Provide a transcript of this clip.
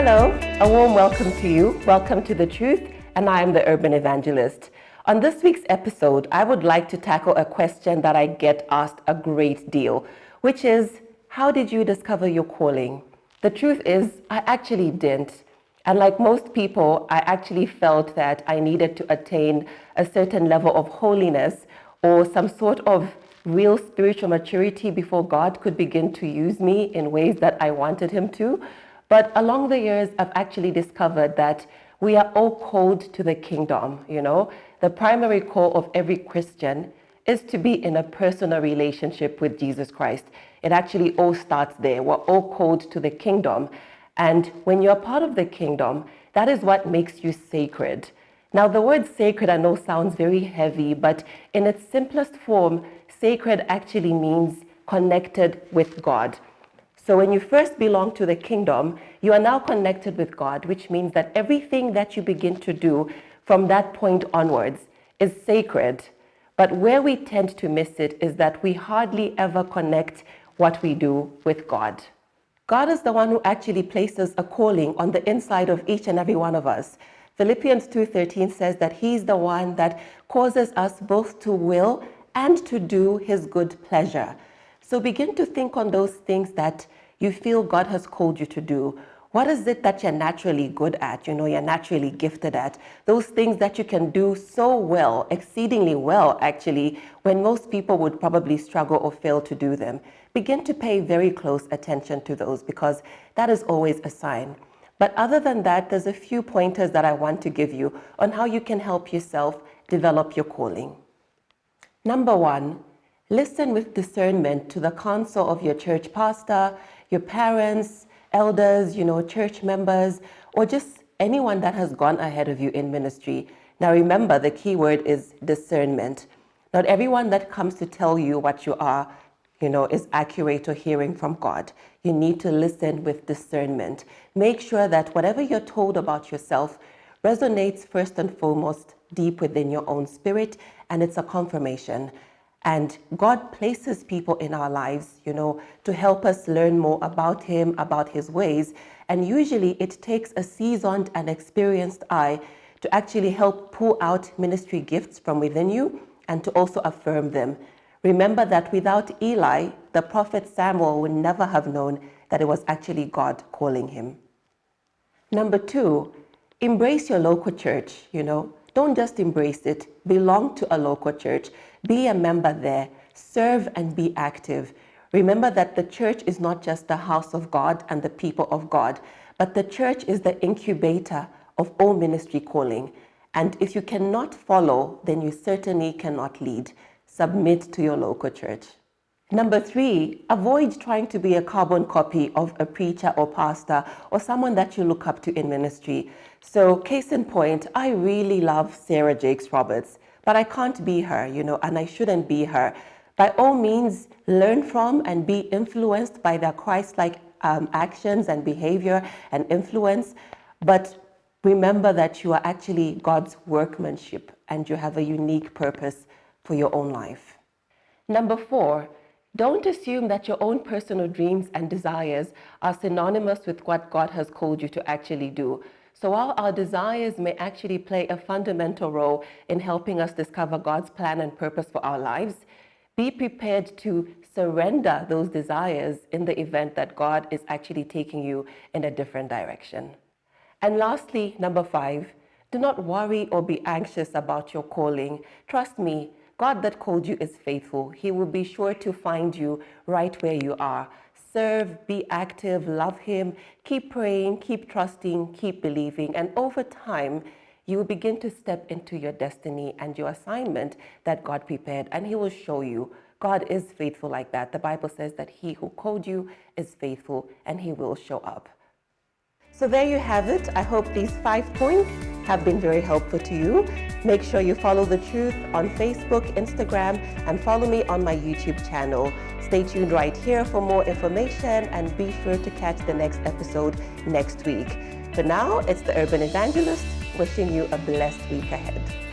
Hello, a warm welcome to you. Welcome to The Truth, and I am the Urban Evangelist. On this week's episode, I would like to tackle a question that I get asked a great deal, which is, how did you discover your calling? The truth is, I actually didn't. And like most people, I actually felt that I needed to attain a certain level of holiness or some sort of real spiritual maturity before God could begin to use me in ways that I wanted Him to. But along the years, I've actually discovered that we are all called to the kingdom, The primary call of every Christian is to be in a personal relationship with Jesus Christ. It actually all starts there. We're all called to the kingdom. And when you're part of the kingdom, that is what makes you sacred. Now, the word sacred I know sounds very heavy, but in its simplest form, sacred actually means connected with God. So when you first belong to the kingdom, you are now connected with God, which means that everything that you begin to do from that point onwards is sacred. But where we tend to miss it is that we hardly ever connect what we do with God. God is the one who actually places a calling on the inside of each and every one of us. Philippians 2:13 says that He's the one that causes us both to will and to do His good pleasure. So begin to think on those things that you feel God has called you to do. What is it that you're naturally good at? You're naturally gifted at. Those things that you can do so well, exceedingly well, actually, when most people would probably struggle or fail to do them. Begin to pay very close attention to those because that is always a sign. But other than that, there's a few pointers that I want to give you on how you can help yourself develop your calling. Number one, listen with discernment to the counsel of your church pastor, your parents, elders, church members, or just anyone that has gone ahead of you in ministry. Now remember, the key word is discernment. Not everyone that comes to tell you what you are, is accurate or hearing from God. You need to listen with discernment. Make sure that whatever you're told about yourself resonates first and foremost deep within your own spirit, and it's a confirmation. And God places people in our lives, to help us learn more about Him, about His ways. And usually it takes a seasoned and experienced eye to actually help pull out ministry gifts from within you and to also affirm them. Remember that without Eli, the prophet Samuel would never have known that it was actually God calling him. Number two, embrace your local church, Don't just embrace it. Belong to a local church. Be a member there. Serve and be active. Remember that the church is not just the house of God and the people of God, but the church is the incubator of all ministry calling. And if you cannot follow, then you certainly cannot lead. Submit to your local church. Number three, avoid trying to be a carbon copy of a preacher or pastor or someone that you look up to in ministry. So case in point, I really love Sarah Jakes Roberts, but I can't be her, and I shouldn't be her. By all means, learn from and be influenced by their Christ-like actions and behavior and influence. But remember that you are actually God's workmanship and you have a unique purpose for your own life. Number four, don't assume that your own personal dreams and desires are synonymous with what God has called you to actually do. So while our desires may actually play a fundamental role in helping us discover God's plan and purpose for our lives, be prepared to surrender those desires in the event that God is actually taking you in a different direction. And lastly, number five, do not worry or be anxious about your calling. Trust me, God that called you is faithful. He will be sure to find you right where you are. Serve, be active, love Him, keep praying, keep trusting, keep believing. And over time, you will begin to step into your destiny and your assignment that God prepared. And He will show you. God is faithful like that. The Bible says that He who called you is faithful and He will show up. So there you have it. I hope these 5 points have been very helpful to you. Make sure you follow The Truth on Facebook, Instagram, and follow me on my YouTube channel. Stay tuned right here for more information and be sure to catch the next episode next week. For now, it's the Urban Evangelist wishing you a blessed week ahead.